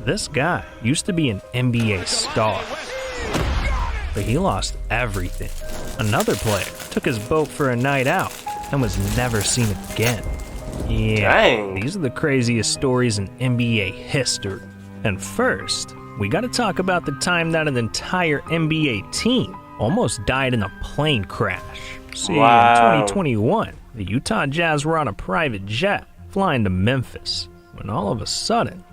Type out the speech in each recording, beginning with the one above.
This guy used to be an NBA star, but he lost everything. Another player took his boat for a night out and was never seen again. Yeah, Dang. These are the craziest stories in NBA history. And first, we gotta talk about the time that an entire NBA team almost died in a plane crash. See, Wow. in 2021, the Utah Jazz were on a private jet flying to Memphis when all of a sudden,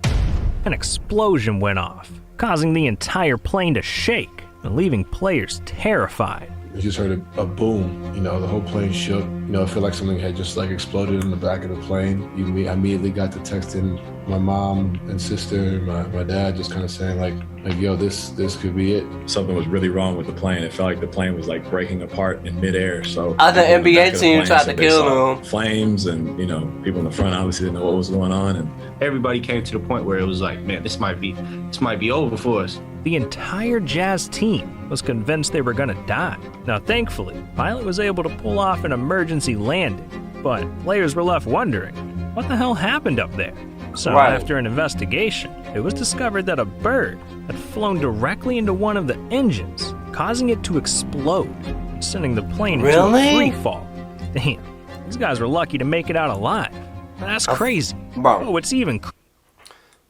an explosion went off, causing the entire plane to shake and leaving players terrified. We just heard a boom, you know, the whole plane shook. You know, I feel like something had just like exploded in the back of the plane. I immediately got to texting my mom and sister, my dad, just kind of saying like, yo, this could be it. Something was really wrong with the plane. It felt like the plane was like breaking apart in midair. So Other people in the NBA back of the teams plane tried said to they kill saw them. flames, and you know, people in the front obviously didn't know what was going on. And everybody came to the point where it was like, man, this might be over for us. The entire Jazz team was convinced they were gonna die. Now, thankfully, pilot was able to pull off an emergency landing, but players were left wondering, what the hell happened up there? So Right. after an investigation, it was discovered that a bird had flown directly into one of the engines, causing it to explode, sending the plane into a Really? free fall. Damn, these guys were lucky to make it out alive. That's crazy. Bro. Oh, it's even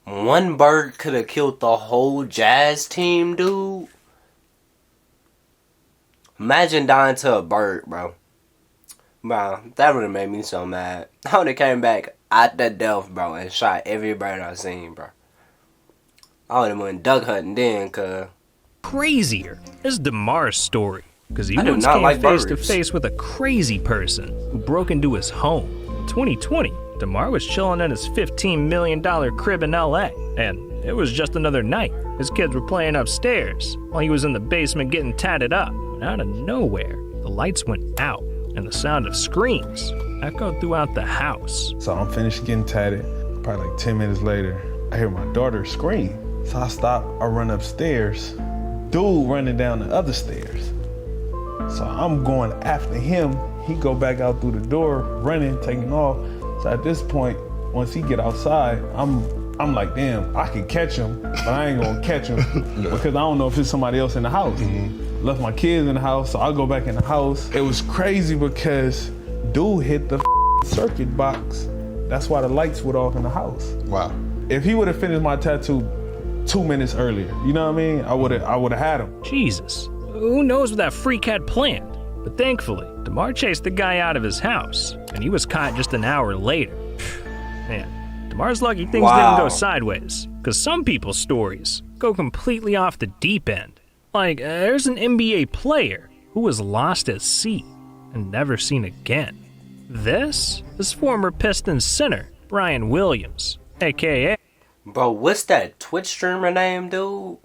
One bird could have killed the whole Jazz team, dude. Imagine dying to a bird, bro. Bro, that would have made me so mad. I would have came back at the death, bro, and shot every bird I seen, bro. I would have went duck hunting then, cuz. crazier is DeMar's story, because he I do once not came like face to birds. face with a crazy person who broke into his home. In 2020, DeMar was chilling in his $15 million crib in LA, and it was just another night. His kids were playing upstairs while he was in the basement getting tatted up. And out of nowhere, the lights went out, and the sound of screams echoed throughout the house. So I'm finished getting tatted. Probably like 10 minutes later, I hear my daughter scream. So I stop, I run upstairs. Dude running down the other stairs. So I'm going after him. He go back out through the door, running, taking off. So at this point, once he get outside, I'm like, damn, I can catch him, but I ain't gonna catch him because I don't know if there's somebody else in the house. Left my kids in the house, so I go back in the house. It was crazy because dude hit the circuit box. That's why the lights went off in the house. Wow. If he would have finished my tattoo 2 minutes earlier, you know what I mean? I would have had him. Jesus, who knows what that freak had planned? But thankfully, DeMar chased the guy out of his house, and he was caught just an hour later. Man, DeMar's lucky things didn't go sideways, because some people's stories go completely off the deep end. Like, there's an NBA player who was lost at sea and never seen again. This is former Pistons center Brian Williams, aka Bro, what's that Twitch streamer name, dude?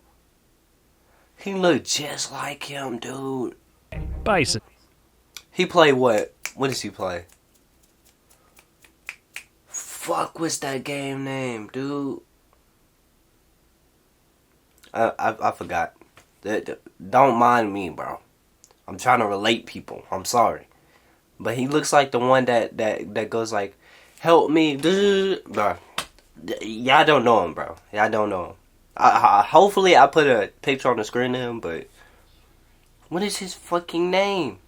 He looked just like him, dude. Bison. He played what? What does he play? Fuck, what's that game name, dude? I forgot. Don't mind me, bro. I'm trying to relate people. I'm sorry. But he looks like the one that goes like, help me, bro. Y'all don't know him, bro. Y'all don't know him. Hopefully I put a picture on the screen of him, but what is his fucking name?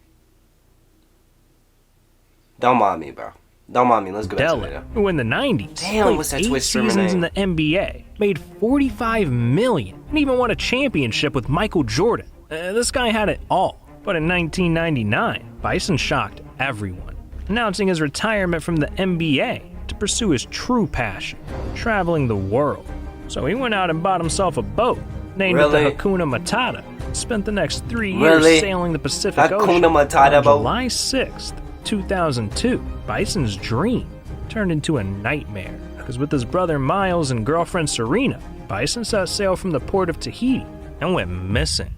Don't mind me, bro. Don't mind me. Let's go back to it. who in the 90s Damn, what's that played 8 Twitch streamer seasons name? in the NBA, made $45 million, and even won a championship with Michael Jordan. This guy had it all. But in 1999, Bison shocked everyone, announcing his retirement from the NBA to pursue his true passion, traveling the world. So he went out and bought himself a boat, named it the Hakuna Matata, and spent the next 3 years sailing the Pacific Ocean. Matata On boat? July 6th, 2002, Bison's dream turned into a nightmare, because with his brother Miles and girlfriend Serena, Bison set sail from the port of Tahiti and went missing.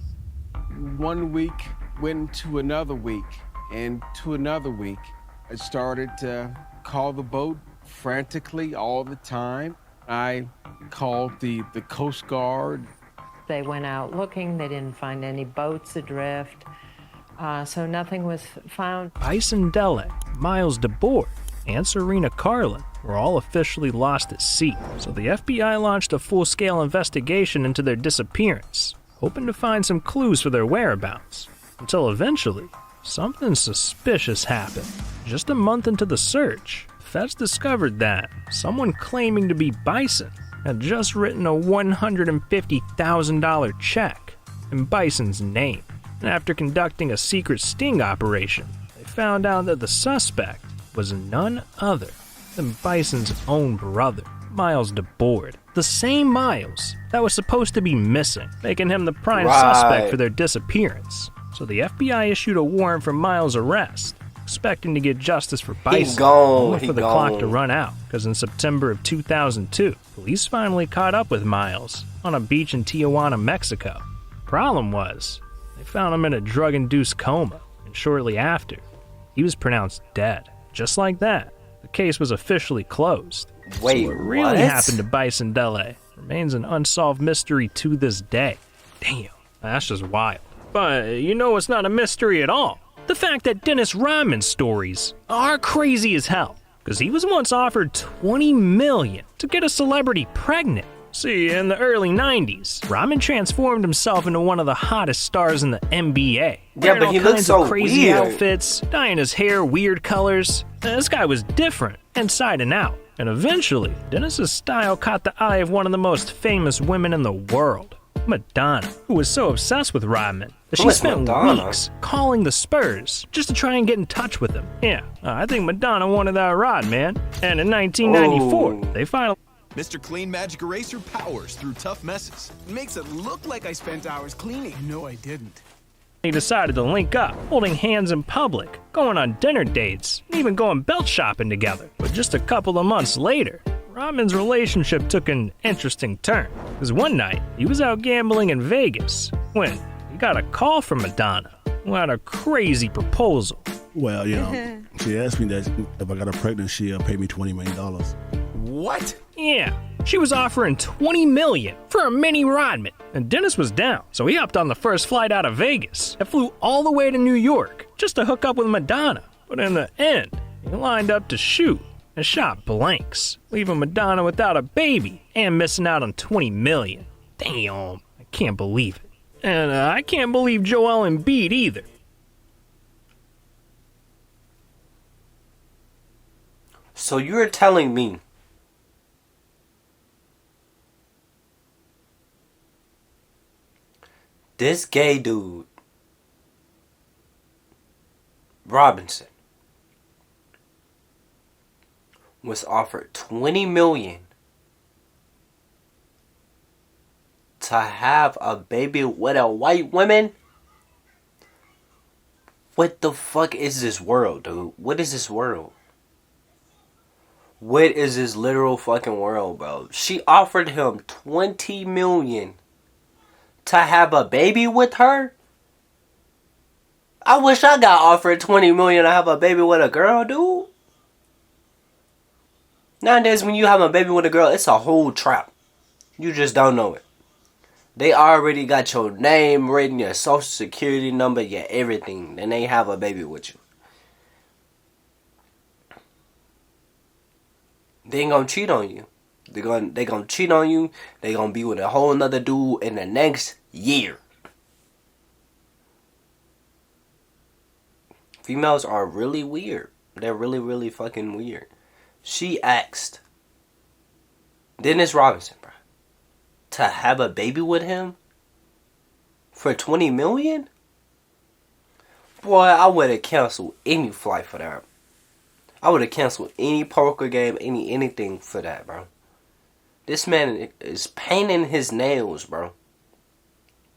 1 week went to another week, and to another week. I started to call the boat frantically all the time. I called the Coast Guard. They went out looking. They didn't find any boats adrift. So nothing was found. Bison Dele, Miles DeBoer, and Serena Carlin were all officially lost at sea, so the FBI launched a full-scale investigation into their disappearance, hoping to find some clues for their whereabouts, until eventually, something suspicious happened. Just a month into the search, feds discovered that someone claiming to be Bison had just written a $150,000 check in Bison's name. And after conducting a secret sting operation, they found out that the suspect was none other than Bison's own brother, Miles DeBoard. The same Miles that was supposed to be missing, making him the prime suspect for their disappearance. So the FBI issued a warrant for Miles' arrest, expecting to get justice for Bison, only for the clock to run out, because in September of 2002, police finally caught up with Miles on a beach in Tijuana, Mexico. Problem was, they found him in a drug-induced coma, and shortly after, he was pronounced dead. Just like that, the case was officially closed. Wait, so what really happened to Bison Dele remains an unsolved mystery to this day. Damn, that's just wild. But you know it's not a mystery at all. The fact that Dennis Rodman's stories are crazy as hell, because he was once offered $20 million to get a celebrity pregnant. See, in the early 90s, Rodman transformed himself into one of the hottest stars in the NBA. Yeah, but he looked so crazy weird. outfits, dyeing his hair weird colors. This guy was different, inside and out. And eventually, Dennis's style caught the eye of one of the most famous women in the world, Madonna, who was so obsessed with Rodman that she spent weeks calling the Spurs just to try and get in touch with him. Yeah, I think Madonna wanted that rod, man. And in 1994, they finally... Mr. Clean Magic Eraser powers through tough messes. Makes it look like I spent hours cleaning. No, I didn't. They decided to link up, holding hands in public, going on dinner dates, and even going belt shopping together. But just a couple of months later, Rodman's relationship took an interesting turn. Because one night, he was out gambling in Vegas when he got a call from Madonna, who had a crazy proposal. Well, you know, she asked me that if I got her pregnant, she'll pay me $20 million. What? Yeah, she was offering $20 million for a mini Rodman, and Dennis was down, so he hopped on the first flight out of Vegas and flew all the way to New York just to hook up with Madonna. But in the end, he lined up to shoot and shot blanks, leaving Madonna without a baby and missing out on $20 million. Damn, I can't believe it. And I can't believe Joel Embiid either. So you're telling me this gay dude, Robinson, was offered $20 million to have a baby with a white woman? What the fuck is this world, dude? What is this world? What is this literal fucking world, bro? She offered him $20 million to have a baby with her? I wish I got offered $20 million to have a baby with a girl, dude. Nowadays, when you have a baby with a girl, it's a whole trap. You just don't know it. They already got your name written, your social security number, your everything. Then they have a baby with you. They ain't gonna cheat on you. They gonna cheat on you. They gonna be with a whole nother dude in the next year. Females are really weird. They're really, really fucking weird. She asked Dennis Robinson, bro, to have a baby with him for $20 million? Boy, I would have canceled any flight for that. I would have canceled any poker game, anything for that, bro. This man is painting his nails, bro,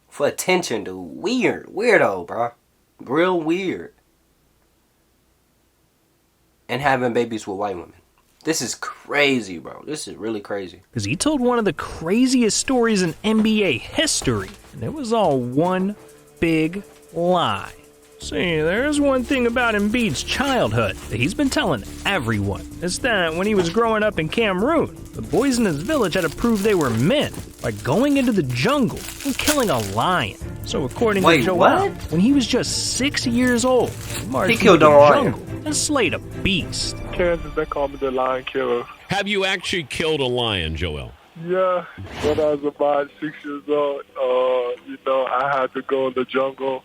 for attention, dude. Weirdo, bro. Real weird. And having babies with white women. This is crazy, bro. This is really crazy. Because he told one of the craziest stories in NBA history, and it was all one big lie. See, there's one thing about Embiid's childhood that he's been telling everyone. It's that when he was growing up in Cameroon, the boys in his village had to prove they were men by going into the jungle and killing a lion. So according to Joel, when he was just 6 years old, he marched into the jungle and slayed a beast. Kansas, they call me the Lion Killer. Have you actually killed a lion, Joel? Yeah, when I was about 6 years old, I had to go in the jungle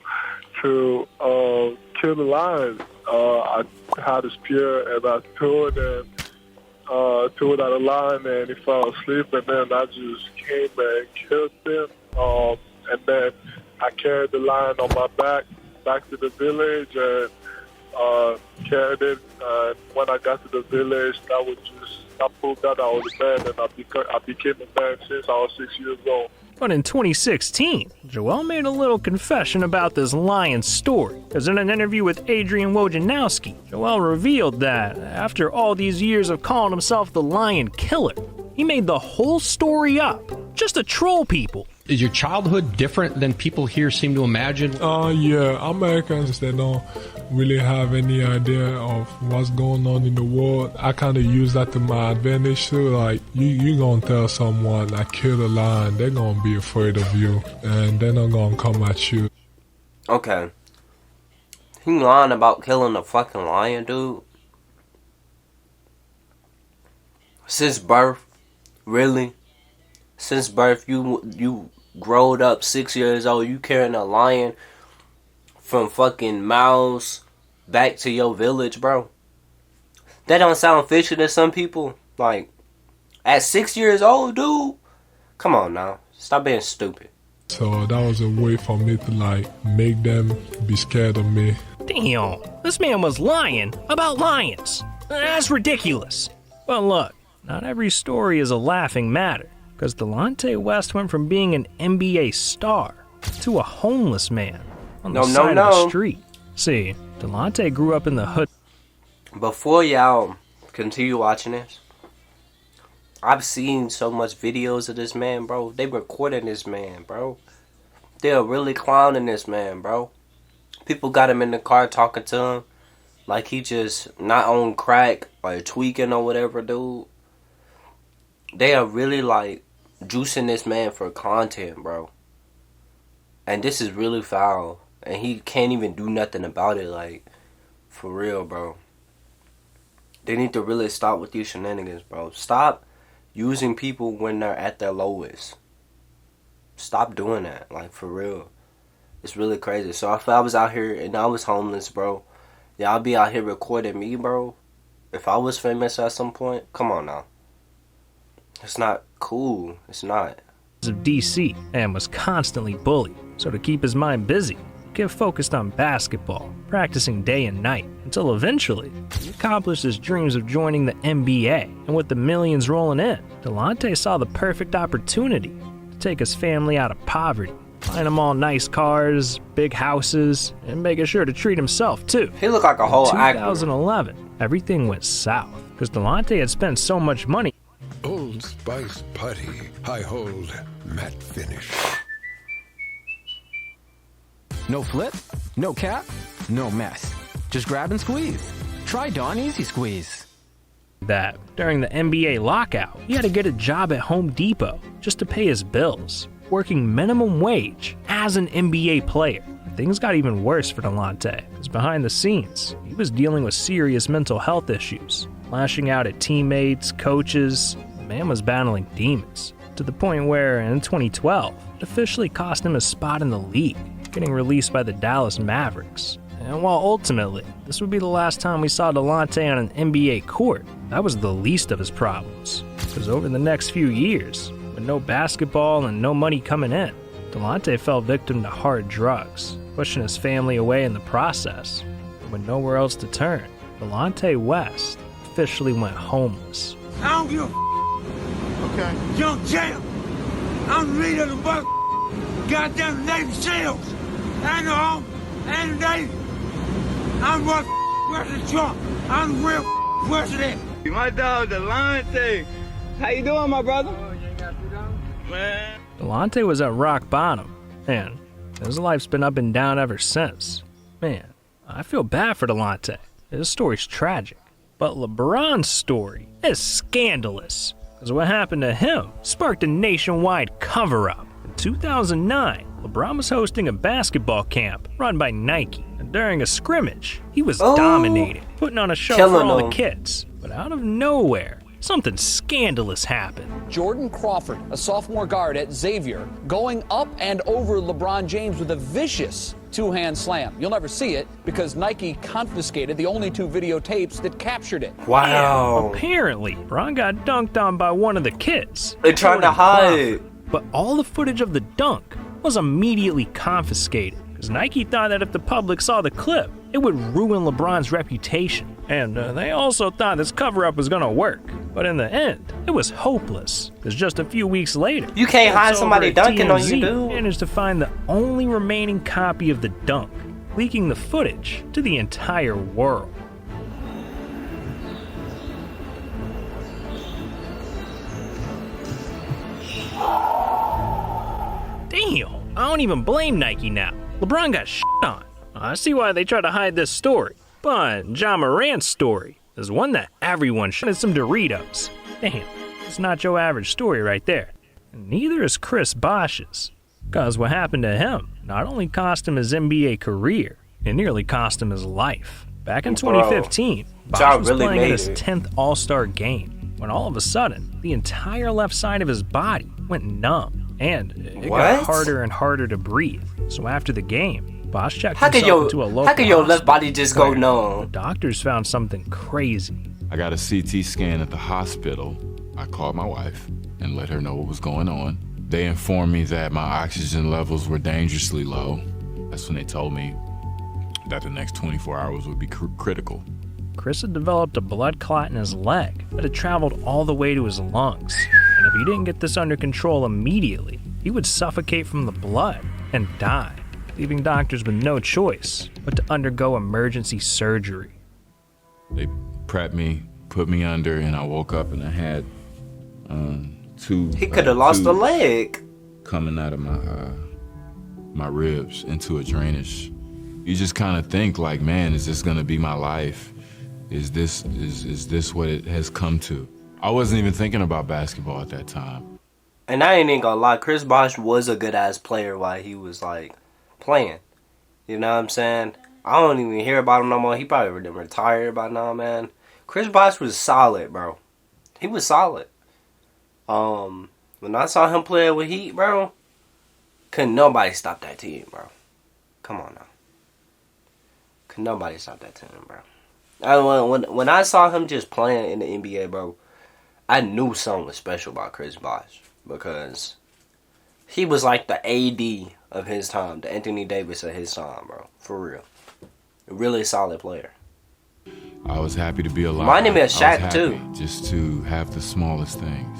to kill the lion. I had a spear and I threw it at a lion and he fell asleep, and then I just came and killed him. And then I carried the lion on my back to the village and carried it. And when I got to the village, I pulled out I was a man, and I became a man since I was 6 years old. But in 2016, Joel made a little confession about this lion story, because in an interview with Adrian Wojnarowski, Joel revealed that after all these years of calling himself the Lion Killer, he made the whole story up, just to troll people. Is your childhood different than people here seem to imagine? Yeah, Americans, they don't really have any idea of what's going on in the world. I kind of use that to my advantage too. Like, you gonna tell someone I killed a lion, they're gonna be afraid of you, and they're not gonna come at you. Okay. He lying about killing a fucking lion, dude? Since birth? Really? Since birth, you growed up 6 years old, you carrying a lion from fucking miles back to your village, bro? That don't sound fishy to some people. Like, at 6 years old, dude? Come on now. Stop being stupid. So that was a way for me to, like, make them be scared of me. Damn, this man was lying about lions. That's ridiculous. But look, not every story is a laughing matter, because Delonte West went from being an NBA star to a homeless man on the side of the street. See, Delonte grew up in the hood. Before y'all continue watching this, I've seen so much videos of this man, bro. They recording this man, bro. They're really clowning this man, bro. People got him in the car talking to him like he just not on crack or tweaking or whatever, dude. They are really, like, juicing this man for content, bro. And this is really foul. And he can't even do nothing about it, like, for real, bro. They need to really stop with these shenanigans, bro. Stop using people when they're at their lowest. Stop doing that, like, for real. It's really crazy. So if I was out here and I was homeless, bro, y'all be out here recording me, bro. If I was famous at some point, come on now. It's not cool. It's not. Of DC and was constantly bullied. So to keep his mind busy, Kid focused on basketball, practicing day and night, until eventually he accomplished his dreams of joining the NBA. And with the millions rolling in, Delonte saw the perfect opportunity to take his family out of poverty, buying them all nice cars, big houses, and making sure to treat himself too. He looked like a whole actor. In 2011, everything went south because Delonte had spent so much money. Old Spice Putty. I hold matte finish. No flip, no cap, no mess. Just grab and squeeze. Try Dawn Easy Squeeze. That during the NBA lockout, he had to get a job at Home Depot just to pay his bills, working minimum wage as an NBA player. Things got even worse for Delonte, because behind the scenes, he was dealing with serious mental health issues, lashing out at teammates, coaches. The man was battling demons, to the point where, in 2012, it officially cost him a spot in the league, getting released by the Dallas Mavericks. And while ultimately, this would be the last time we saw Delonte on an NBA court, that was the least of his problems. Because over the next few years, with no basketball and no money coming in, Delonte fell victim to hard drugs, pushing his family away in the process. And with nowhere else to turn, Delonte West officially went homeless. I don't give a okay. Young champ. I'm the leader of the buck. Goddamn Navy SEALs. And the home and the Navy. I'm what President Trump. I'm the real president. My dog, Delonte. How you doing, my brother? Oh, you ain't got to do man. Delonte was at rock bottom, and his life's been up and down ever since. Man, I feel bad for Delonte. His story's tragic. But LeBron's story is scandalous, because what happened to him sparked a nationwide cover-up. In 2009, LeBron was hosting a basketball camp run by Nike, and during a scrimmage, he was dominating, putting on a show for all the kids. But out of nowhere, something scandalous happened. Jordan Crawford, a sophomore guard at Xavier, going up and over LeBron James with a vicious two-hand slam. You'll never see it because Nike confiscated the only 2 videotapes that captured it. Wow. Apparently, Ron got dunked on by one of the kids. They tried to hide. But all the footage of the dunk was immediately confiscated because Nike thought that if the public saw the clip, it would ruin LeBron's reputation. And they also thought this cover-up was gonna work. But in the end, it was hopeless. Because just a few weeks later, you can't hide somebody dunking on you, dude. Managed to find the only remaining copy of the dunk, leaking the footage to the entire world. Damn, I don't even blame Nike now. LeBron got shit on. I see why they try to hide this story. But Jamarcus' story is one that everyone should have some Doritos. Damn, it's not your average story right there. And neither is Chris Bosh's. Because what happened to him not only cost him his NBA career, it nearly cost him his life. Back in 2015, Bosh was playing in his 10th All-Star game when all of a sudden, the entire left side of his body went numb. And it got harder and harder to breathe. So after the game, Bosh checked himself into a local How can your left body just go numb? The doctors found something crazy. I got a CT scan at the hospital. I called my wife and let her know what was going on. They informed me that my oxygen levels were dangerously low. That's when they told me that the next 24 hours would be critical. Chris had developed a blood clot in his leg that had traveled all the way to his lungs. And if he didn't get this under control immediately, he would suffocate from the blood and die, leaving doctors with no choice but to undergo emergency surgery. They prepped me, put me under, and I woke up and I had 2. He could have lost a leg coming out of my ribs into a drainage. You just kind of think like, man, is this gonna be my life? Is this what it has come to? I wasn't even thinking about basketball at that time. And I ain't even gonna lie, Chris Bosh was a good ass player while he was like playing. You know what I'm saying? I don't even hear about him no more. He probably done retired by now, man. Chris Bosh was solid, bro. He was solid. When I saw him play with Heat, bro, couldn't nobody stop that team, bro. Come on now. Couldn't nobody stop that team, bro. When I saw him just playing in the NBA, bro, I knew something was special about Chris Bosh because he was like the AD of his time, the Anthony Davis of his time, bro. For real. A really solid player. I was happy to be alive. Reminded me of Shaq, too. Just to have the smallest things.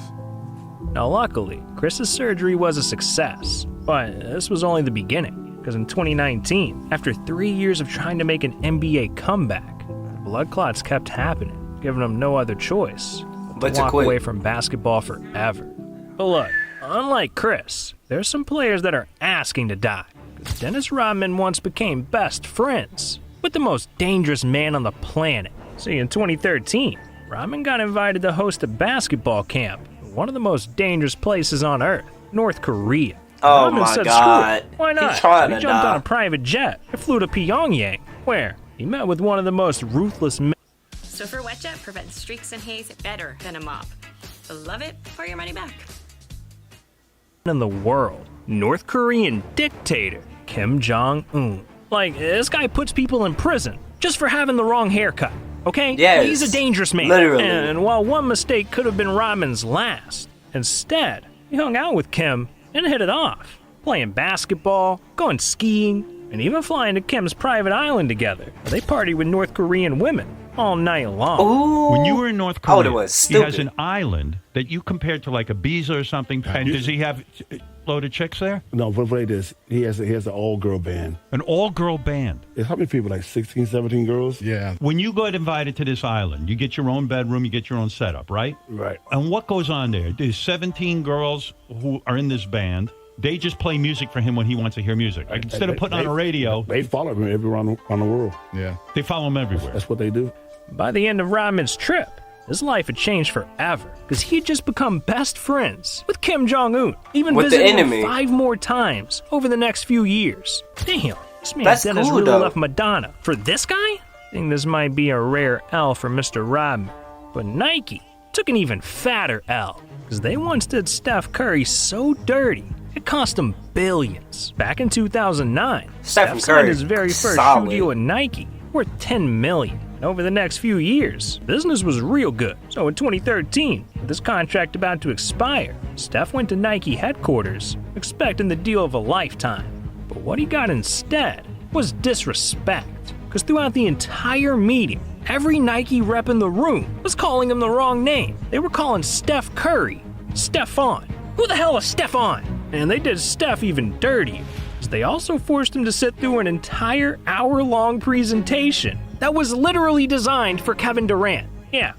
Now, luckily, Chris's surgery was a success, but this was only the beginning, because in 2019, after 3 years of trying to make an NBA comeback, blood clots kept happening, giving him no other choice but to walk away from basketball forever. But look, unlike Chris, there's some players that are asking to die, because Dennis Rodman once became best friends with the most dangerous man on the planet. See, in 2013, Rodman got invited to host a basketball camp in one of the most dangerous places on Earth, North Korea. Oh Rodman my said, God. Screw it. Why not? He jumped on a private jet and flew to Pyongyang, where he met with one of the most ruthless men. Swiffer Wet Jet prevents streaks and haze better than a mop. Love it or your money back. In the world, North Korean dictator Kim Jong-un. Like, this guy puts people in prison just for having the wrong haircut, okay? Yes, he's a dangerous man. literally. And while one mistake could have been Rodman's last, instead, he hung out with Kim and hit it off, playing basketball, going skiing, and even flying to Kim's private island together. They partied with North Korean women all night long. Ooh. When you were in North Korea, he has an island that you compared to like Ibiza or something. And does he have loaded chicks there? No, but what it is, he has an all-girl band. An all-girl band? It's how many people, like 16, 17 girls? Yeah. When you got invited to this island, you get your own bedroom, you get your own setup, right? Right. And what goes on there? There's 17 girls who are in this band. They just play music for him when he wants to hear music. Like, instead of putting on a radio. They follow him everywhere around the world. Yeah. They follow him everywhere. That's what they do. By the end of Rodman's trip, his life had changed forever, because he had just become best friends with Kim Jong-un, even with visiting the enemy him 5 more times over the next few years. Damn, this man That's Dennis cool, really though. left Madonna for this guy? I think this might be a rare L for Mr. Rodman, but Nike took an even fatter L, because they once did Steph Curry so dirty, it cost him billions. Back in 2009, Steph signed his very first shoe deal with Nike, worth $10 million. And over the next few years, business was real good. So in 2013, with this contract about to expire, Steph went to Nike headquarters, expecting the deal of a lifetime. But what he got instead was disrespect. Because throughout the entire meeting, every Nike rep in the room was calling him the wrong name. They were calling Steph Curry Stephon. Who the hell is Stephon? And they did Steph even dirtier, as they also forced him to sit through an entire hour-long presentation that was literally designed for Kevin Durant. Yeah,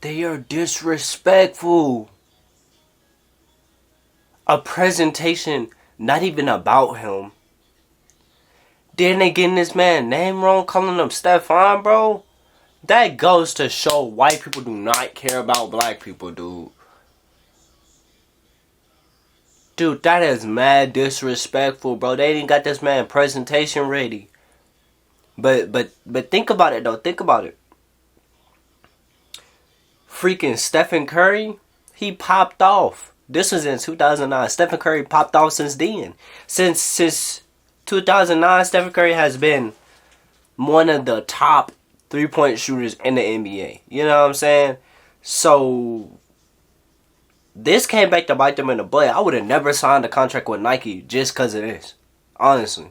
They are disrespectful. A presentation not even about him. Then they getting this man name wrong, calling him Stephon, bro. That goes to show white people do not care about black people, dude. Dude, that is mad disrespectful, bro. They didn't got this man presentation ready. But think about it, though. Think about it. Freaking Stephen Curry, he popped off. This was in 2009. Stephen Curry popped off since then. Since 2009, Stephen Curry has been one of the top three-point shooters in the NBA. You know what I'm saying? So this came back to bite them in the butt. I would have never signed a contract with Nike just because of this. Honestly.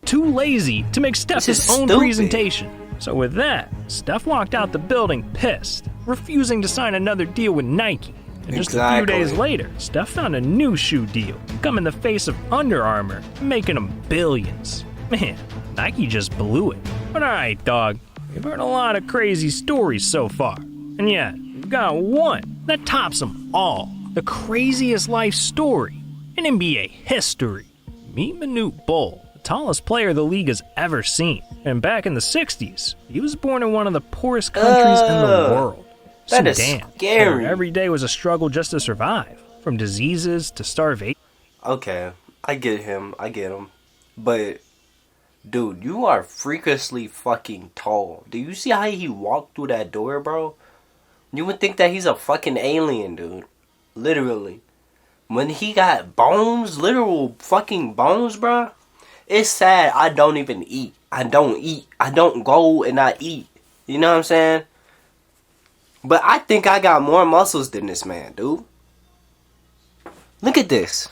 Too lazy to make Steph his own presentation. So with that, Steph walked out the building pissed, refusing to sign another deal with Nike. And just a few days later, Steph found a new shoe deal, come in the face of Under Armour, making him billions. Man, Nike just blew it. But alright, dog, we've heard a lot of crazy stories so far. And yet, we've got one that tops them all. The craziest life story in NBA history. Meet Manute Bol, the tallest player the league has ever seen. And back in the 60s, he was born in one of the poorest countries in the world. That is Sudan, scary. where every day was a struggle just to survive, from diseases to starvation. Okay, I get him. But, dude, you are freakishly fucking tall. Do you see how he walked through that door, bro? You would think that he's a fucking alien, dude. Literally. When he got bones, literal fucking bones, bro. It's sad I don't even eat. I don't eat. I don't go and I eat. You know what I'm saying? But I think I got more muscles than this man, dude. Look at this.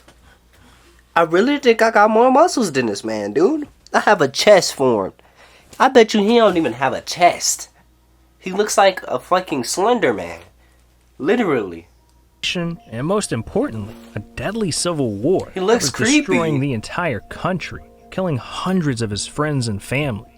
I really think I got more muscles than this man, dude. I have a chest formed. I bet you he don't even have a chest. He looks like a fucking Slender Man. Literally. And most importantly, a deadly civil war. He looks that was destroying the entire country, killing hundreds of his friends and family.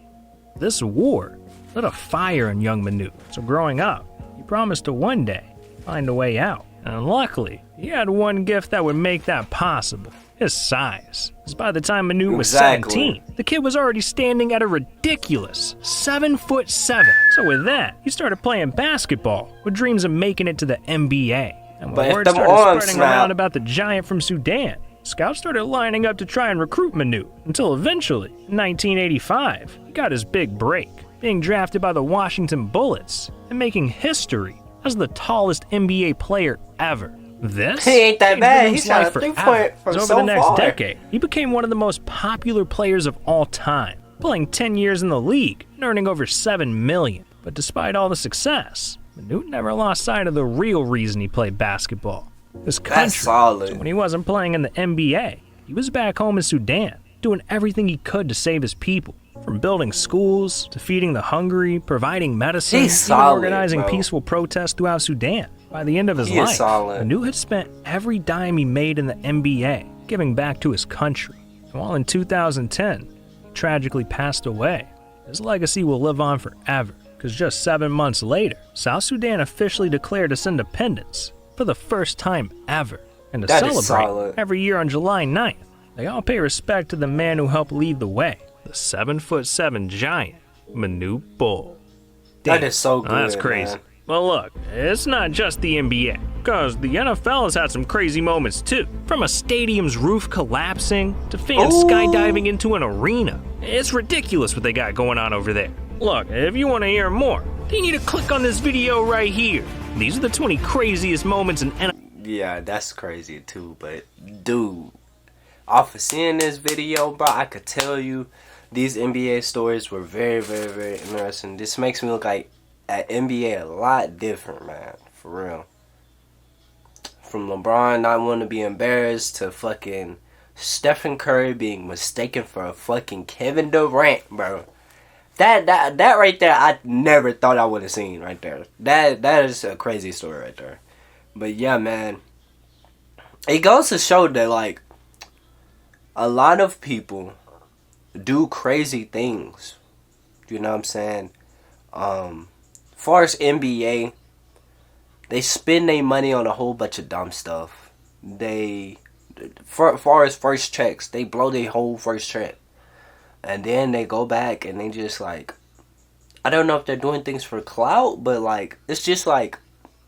This war lit a fire in young Manute. So growing up, he promised to one day find a way out. And luckily, he had one gift that would make that possible. His size. Because by the time Manute was 17, the kid was already standing at a ridiculous 7'7". So with that, he started playing basketball with dreams of making it to the NBA. And when word started spreading around about the giant from Sudan, scouts started lining up to try and recruit Manute, until eventually, in 1985, he got his big break, being drafted by the Washington Bullets and making history as the tallest NBA player ever. This he ain't that bad. He's life trying to forever. from Over so the next far. decade, he became one of the most popular players of all time, playing 10 years in the league and earning over $7 million. But despite all the success, Manute never lost sight of the real reason he played basketball. His country. That's solid. So when he wasn't playing in the NBA, he was back home in Sudan, doing everything he could to save his people. From building schools, to feeding the hungry, providing medicine, He's even solid, organizing bro. peaceful protests throughout Sudan. By the end of his He is life, solid. Manute had spent every dime he made in the NBA, giving back to his country. And while in 2010, he tragically passed away, his legacy will live on forever. Because just 7 months later, South Sudan officially declared its independence for the first time ever. And to That is celebrate, solid. every year on July 9th, they all pay respect to the man who helped lead the way, the 7'7" giant, Manute Bol. That is so good, That's crazy. man. Well, look, it's not just the NBA, because the NFL has had some crazy moments too. From a stadium's roof collapsing to fans skydiving into an arena. It's ridiculous what they got going on over there. Look, if you want to hear more, you need to click on this video right here. These are the 20 craziest moments in NFL. Yeah, that's crazy too, but dude, off of seeing this video, bro, I could tell you these NBA stories were very, very, very interesting. This makes me look like at NBA a lot different, man, for real. From LeBron not wanting to be embarrassed to fucking Stephen Curry being mistaken for a fucking Kevin Durant, bro. That right there, I never thought I would have seen right there. That is a crazy story right there. But yeah, man, it goes to show that like a lot of people do crazy things. You know what I'm saying? Far as NBA, they spend their money on a whole bunch of dumb stuff. Far as first checks, they blow their whole first check. And then they go back and they just like, I don't know if they're doing things for clout, but like, it's just like,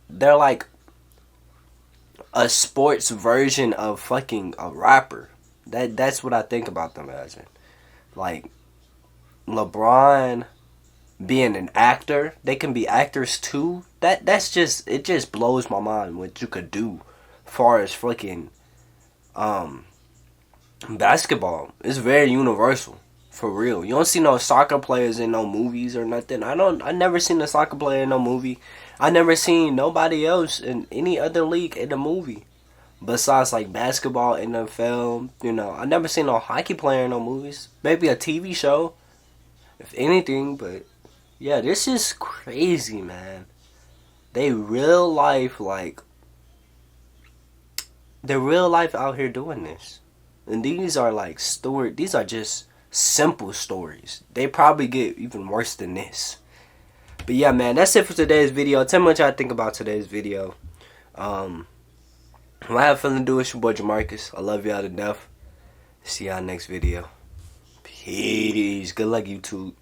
they're like a sports version of fucking a rapper. That's what I think about them as. Like, LeBron being an actor, they can be actors too. That's just, it just blows my mind what you could do far as fucking basketball. It's very universal, for real. You don't see no soccer players in no movies or nothing. I never seen a soccer player in no movie. I never seen nobody else in any other league in a movie besides like basketball, NFL. You know, I never seen no hockey player in no movies. Maybe a TV show, if anything. But yeah, this is crazy, man. They real life, like, they're real life out here doing this. And these are like these are just simple stories. They probably get even worse than this. But yeah, man, that's it for today's video. Tell me what y'all think about today's video. What I have feeling to do, it's your boy Jamarcus. I love y'all to death. See y'all next video. Peace. Good luck, YouTube.